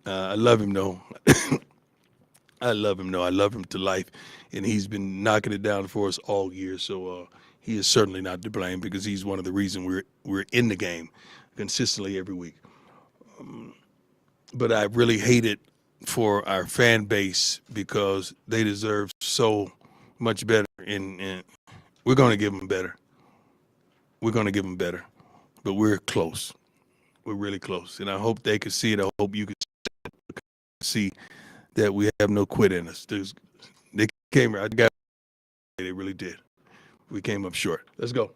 I love him though. I love him though. I love him to life, and he's been knocking it down for us all year. So he is certainly not to blame because he's one of the reasons we're in the game consistently every week. But I really hate it for our fan base because they deserve so much better, and we're going to give them better. We're going to give them better, but we're close. We're really close, and I hope they can see it. I hope you can see that we have no quit in us. They came. I got. They really did. We came up short. Let's go.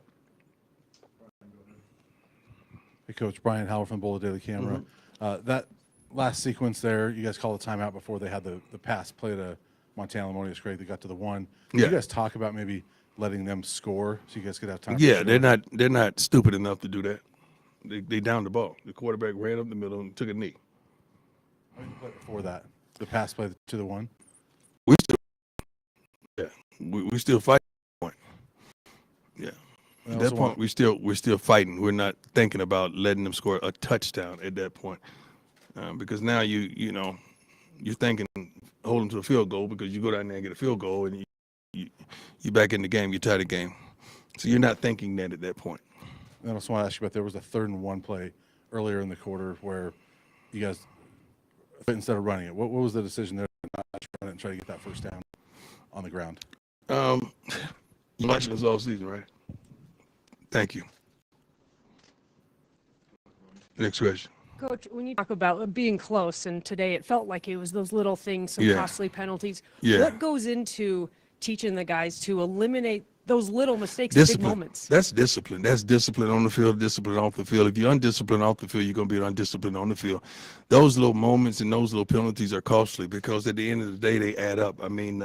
Hey, Coach Brian Howard from Boulder Daily Camera. That last sequence there, you guys called a timeout before they had the pass play to Montana Lamonius Craig. They got to the one. Yeah. You guys talk about maybe letting them score so you guys could have time. Yeah, they're not stupid enough to do that. They downed the ball. The quarterback ran up the middle and took a knee. How did you play before that? The pass play to the one. We still, yeah, we still fighting. Yeah, at that point we're still fighting. We're not thinking about letting them score a touchdown at that point because now you know you're thinking hold them to a field goal because you go down there and get a field goal and you're back in the game. You're tied the game, so you're not thinking that at that point. And I also want to ask you about there was a 3rd and 1 play earlier in the quarter where you guys instead of running it. What was the decision there not to run it and try to get that first down on the ground? You watching this all season, right? Thank you. Next question. Coach, when you talk about being close, and today it felt like it was those little things, some costly penalties. Yeah. What goes into teaching the guys to eliminate those little mistakes, Discipline. big moments? That's discipline. That's discipline on the field, discipline off the field. If you're undisciplined off the field, you're going to be undisciplined on the field. Those little moments and those little penalties are costly because at the end of the day, they add up. I mean,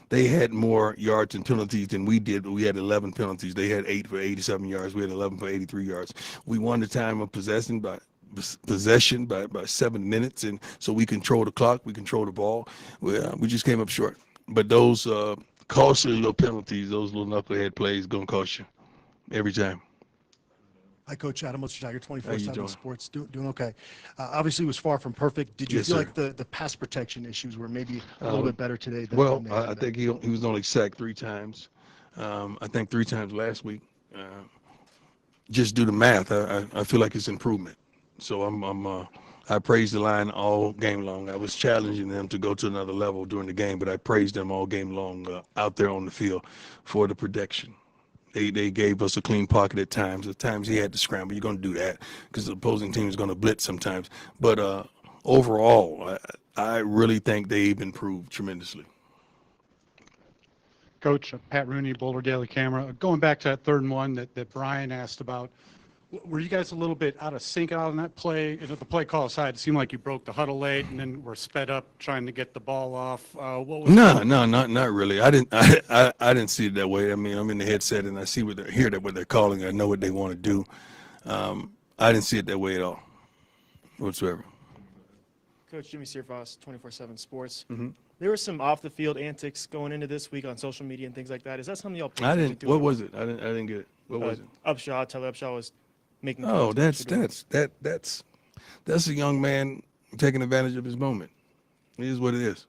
they had more yards and penalties than we did. We had 11 penalties. They had 8 for 87 yards. We had 11 for 83 yards. We won the time of possession by 7 minutes, and so we control the clock. We control the ball. We just came up short. But those costly little penalties, those little knucklehead plays, gonna cost you every time. Hi, Coach Adam Tiger, How you 24/7 doing? Sports. Doing okay. Obviously, it was far from perfect. Did you Yes, feel sir. like the pass protection issues were maybe a little bit better today? Well, than I think he was only sacked 3 times. I think 3 times last week. Just do the math. I feel like it's improvement. So I praised the line all game long. I was challenging them to go to another level during the game, but I praised them all game long out there on the field for the protection. They gave us a clean pocket at times. At times he had to scramble. You're going to do that because the opposing team is going to blitz sometimes. But overall, I really think they've improved tremendously. Coach, Pat Rooney, Boulder Daily Camera. Going back to that 3rd and 1 that Brian asked about, were you guys a little bit out of sync out on that play? The play call aside, it seemed like you broke the huddle late and then were sped up trying to get the ball off. What was No, not really. I didn't see it that way. I mean, I'm in the headset and I see what they're calling. I know what they want to do. I didn't see it that way at all, whatsoever. Coach Jimmy Searfoss, 24/7 Sports. Mm-hmm. There were some off-the-field antics going into this week on social media and things like that. Is that something y'all? I didn't. What was it? I didn't get it. What was it? Upshaw, Tyler Upshaw was making. Oh, comments that's a young man taking advantage of his moment. It is what it is.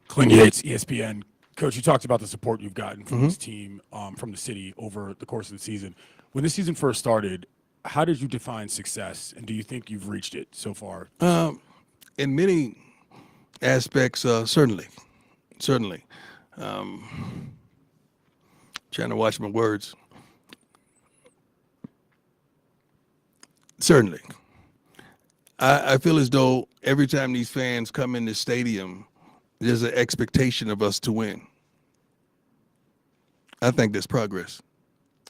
Clint Yates, ESPN. Coach, you talked about the support you've gotten from this team, from the city over the course of the season. When this season first started, how did you define success, and do you think you've reached it so far? In many aspects, certainly. Trying to watch my words. Certainly. I feel as though every time these fans come in the stadium, there's an expectation of us to win. I think there's progress.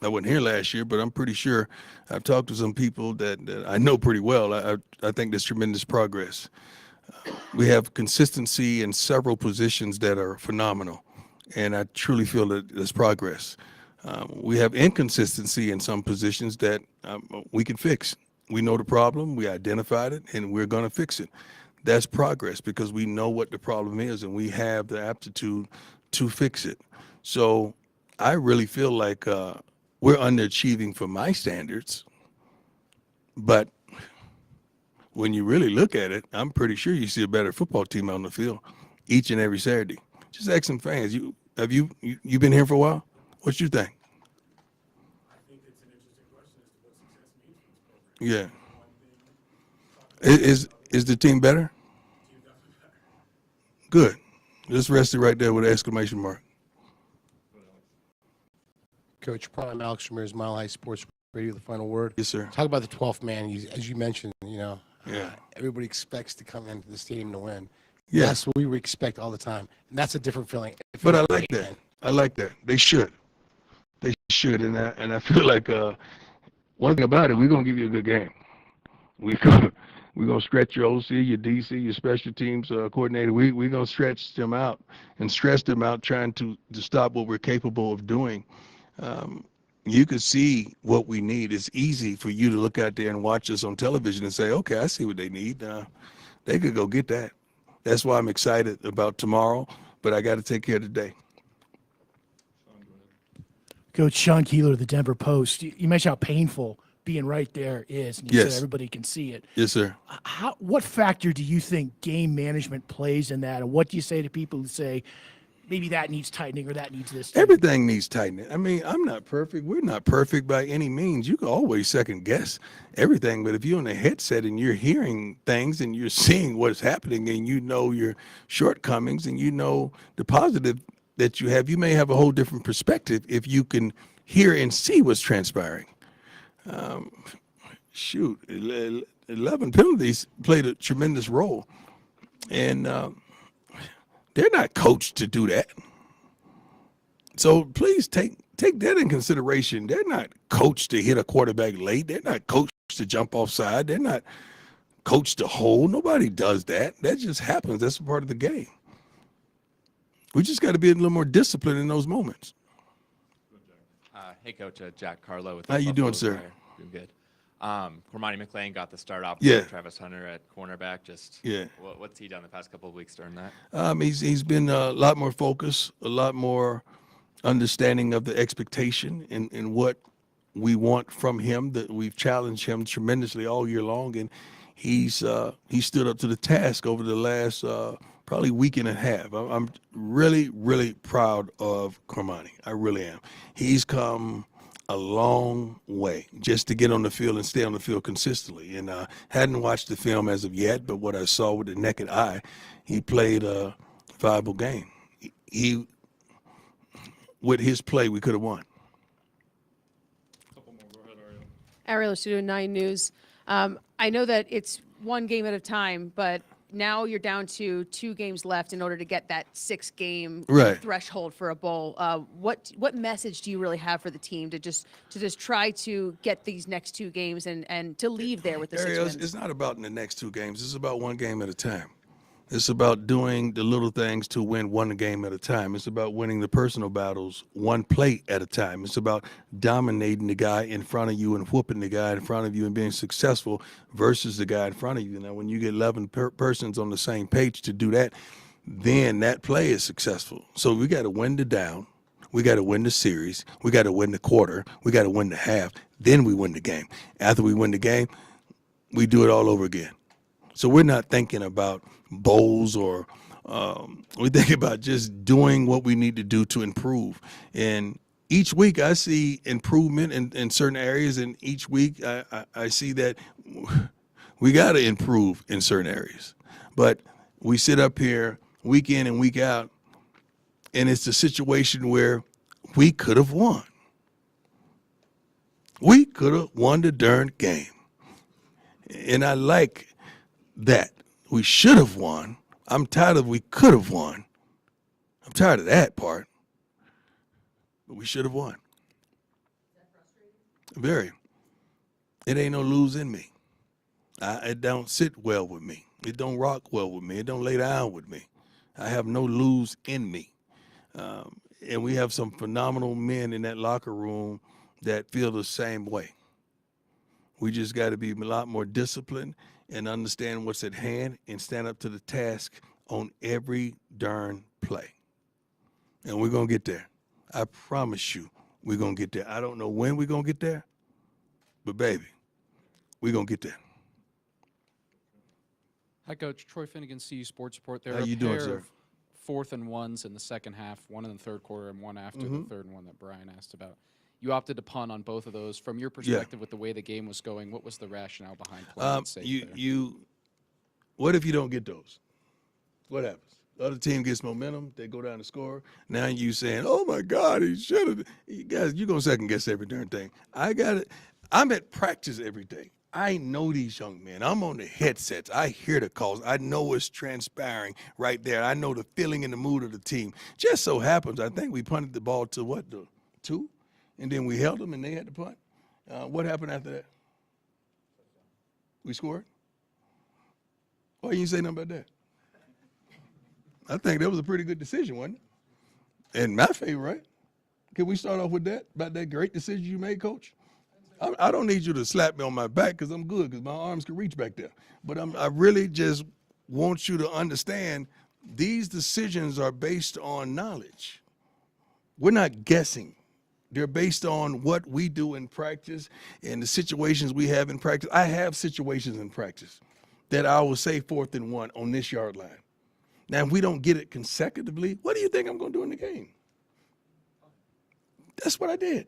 I wasn't here last year, but I'm pretty sure I've talked to some people that I know pretty well. I think there's tremendous progress. We have consistency in several positions that are phenomenal, and I truly feel that there's progress. We have inconsistency in some positions that we can fix. We know the problem, we identified it, and we're going to fix it. That's progress because we know what the problem is, and we have the aptitude to fix it. So I really feel like we're underachieving for my standards, but when you really look at it, I'm pretty sure you see a better football team on the field each and every Saturday. Just ask some fans. You been here for a while? What you think? I think it's an interesting question as to what success means for this program. Yeah. Is the team better? Good. Just rest it right there with an exclamation mark. Coach Prime, Alex Ramirez, Mile High Sports Radio, the final word. Yes, sir. Talk about the 12th man. As you mentioned, Yeah. everybody expects to come into the stadium to win. Yeah. That's what we expect all the time. And that's a different feeling. It But I feels like great, that. man. I like that. They should. They should. And I feel like one thing about it, we're gonna give you a good game. We're gonna stretch your OC, your DC, your special teams coordinator. We're gonna stretch them out and stress them out, trying to stop what we're capable of doing. You could see what we need. It's easy for you to look out there and watch us on television and say, okay, I see what they need. They could go get that. That's why I'm excited about tomorrow, but I got to take care of today. Coach Sean Keeler of the Denver Post, you mentioned how painful being right there is, and you Yes. said everybody can see it. Yes, sir. What factor do you think game management plays in that, and what do you say to people who say maybe that needs tightening or that needs this? Everything needs tightening. I mean, I'm not perfect. We're not perfect by any means. You can always second guess everything, but if you're on a headset and you're hearing things and you're seeing what's happening and you know your shortcomings and you know the positive that you have, you may have a whole different perspective if you can hear and see what's transpiring. 11 penalties played a tremendous role, and they're not coached to do that. So please take that in consideration. They're not coached to hit a quarterback late. They're not coached to jump offside. They're not coached to hold. Nobody does that. That just happens. That's a part of the game. We just got to be a little more disciplined in those moments. Hey, Coach, Jack Carlo. With How you doing, Buffalo sir? Wire. Doing good. Cormani McLean got the start off. Yeah. Travis Hunter at cornerback. Just Yeah. What's he done the past couple of weeks during that? He's been a lot more focused, a lot more understanding of the expectation and what we want from him. That we've challenged him tremendously all year long, and he stood up to the task over the last probably week and a half. I'm really, really proud of Cormani. I really am. He's come a long way just to get on the field and stay on the field consistently. And I hadn't watched the film as of yet, but what I saw with the naked eye, he played a viable game. He with his play, we could have won. Ariel, Studio 9 News. I know that it's one game at a time, but now you're down to 2 games left in order to get that 6-game Right. threshold for a bowl. What message do you really have for the team to just try to get these next 2 games and to leave there with the 6 Ariel, wins? it's not about in the next 2 games. It's about one game at a time. It's about doing the little things to win one game at a time. It's about winning the personal battles one play at a time. It's about dominating the guy in front of you and whooping the guy in front of you and being successful versus the guy in front of you. Now, when you get 11 persons on the same page to do that, then that play is successful. So we got to win the down. We got to win the series. We got to win the quarter. We got to win the half. Then we win the game. After we win the game, we do it all over again. So we're not thinking about bowls or we think about just doing what we need to do to improve. And each week I see improvement in certain areas, and each week I see that we got to improve in certain areas. But we sit up here week in and week out, and it's a situation where we could have won. We could have won the darn game. And I like that. We should have won. I'm tired of we could have won. I'm tired of that part. But we should have won. Very. It ain't no lose in me. It don't sit well with me. It don't rock well with me. It don't lay down with me. I have no lose in me. And we have some phenomenal men in that locker room that feel the same way. We just got to be a lot more disciplined and understand what's at hand and stand up to the task on every darn play. And we're going to get there. I promise you we're going to get there. I don't know when we're going to get there, but baby, we're going to get there. Hi, Coach. Troy Finnegan, CU Sports Report. There How were you a doing, pair sir? of 4th and 1s in the second half, one in the third quarter and one after the third one that Brian asked about. You opted to punt on both of those. From your perspective, with the way the game was going, what was the rationale behind playing it safe there? What if you don't get those? What happens? The other team gets momentum. They go down to score. Now you saying, "Oh my God, he should have." You guys, you gonna second guess every darn thing. I got it. I'm at practice every day. I know these young men. I'm on the headsets. I hear the calls. I know what's transpiring right there. I know the feeling and the mood of the team. Just so happens, I think we punted the ball to what, the 2, and then we held them and they had to punt. What happened after that? We scored. Why you didn't say nothing about that? I think that was a pretty good decision, wasn't it? In my favor, right? Can we start off with that, about that great decision you made, Coach? I don't need you to slap me on my back because I'm good, because my arms can reach back there. But I really just want you to understand these decisions are based on knowledge. We're not guessing. They're based on what we do in practice and the situations we have in practice. I have situations in practice that I will say 4th and 1 on this yard line. Now, if we don't get it consecutively, what do you think I'm going to do in the game? That's what I did.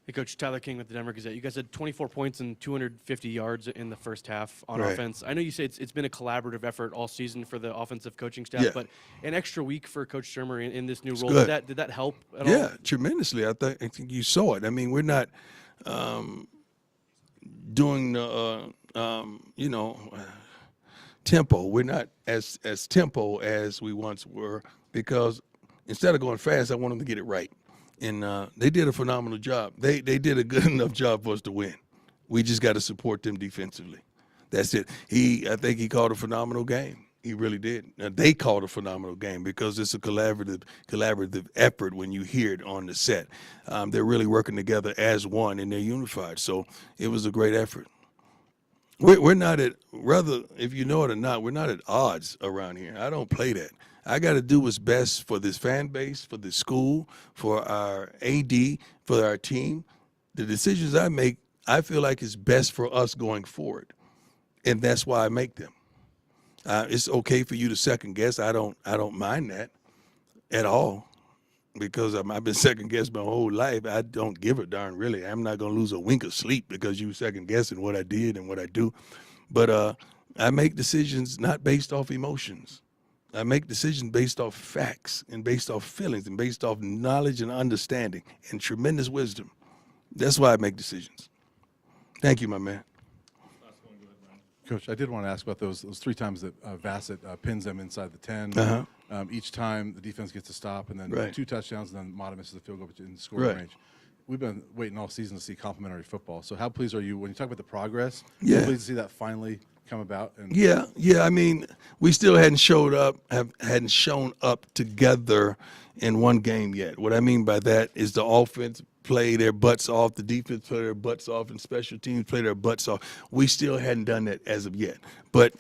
Hey, Coach, Tyler King with the Denver Gazette. You guys had 24 points and 250 yards in the first half on Right. offense. I know you say it's been a collaborative effort all season for the offensive coaching staff, Yeah. but an extra week for Coach Shermer in this new role, good. did that help at all? Yeah, tremendously. I think you saw it. I mean, we're not doing the tempo. We're not as tempo as we once were, because instead of going fast, I want them to get it right. And they did a phenomenal job. They did a good enough job for us to win. We just got to support them defensively. That's it. I think he called a phenomenal game. He really did. Now, they called a phenomenal game because it's a collaborative effort when you hear it on the set. They're really working together as one, and they're unified. So it was a great effort. We're not at, rather, if you know it or not, we're not at odds around here. I don't play that. I got to do what's best for this fan base, for the school, for our AD, for our team. The decisions I make, I feel like it's best for us going forward, and that's why I make them. It's okay for you to second guess. I don't mind that at all, because I've been second guessed my whole life. I don't give a darn, really. I'm not going to lose a wink of sleep because you second guessing what I did and what I do. But I make decisions not based off emotions. I make decisions based off facts and based off feelings and based off knowledge and understanding and tremendous wisdom. That's why I make decisions. Thank you, my man. Coach, I did want to ask about those 3 times that Vassett pins them inside the 10. Uh-huh. Each time the defense gets to stop, and then Right. 2 touchdowns, and then Mata misses the field goal in scoring Right. range. We've been waiting all season to see complimentary football. So how pleased are you when you talk about the progress? Yeah. How pleased to see that finally come about? And Yeah. I mean, we still hadn't shown up together in one game yet. What I mean by that is the offense play their butts off, the defense play their butts off, and special teams play their butts off. We still hadn't done that as of yet, but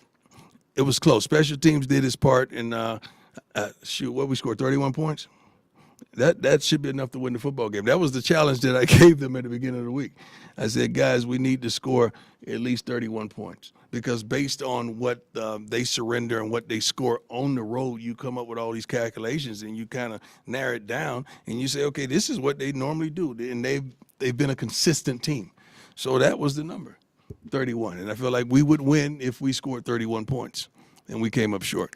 it was close. Special teams did its part, and what we scored 31 points. That should be enough to win the football game. That was the challenge that I gave them at the beginning of the week. I said, guys, we need to score at least 31 points, because based on what they surrender and what they score on the road, you come up with all these calculations and you kind of narrow it down and you say, okay, this is what they normally do, and they've been a consistent team. So that was the number, 31, and I feel like we would win if we scored 31 points, and we came up short.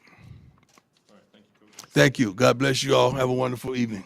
Thank you. God bless you all. Have a wonderful evening.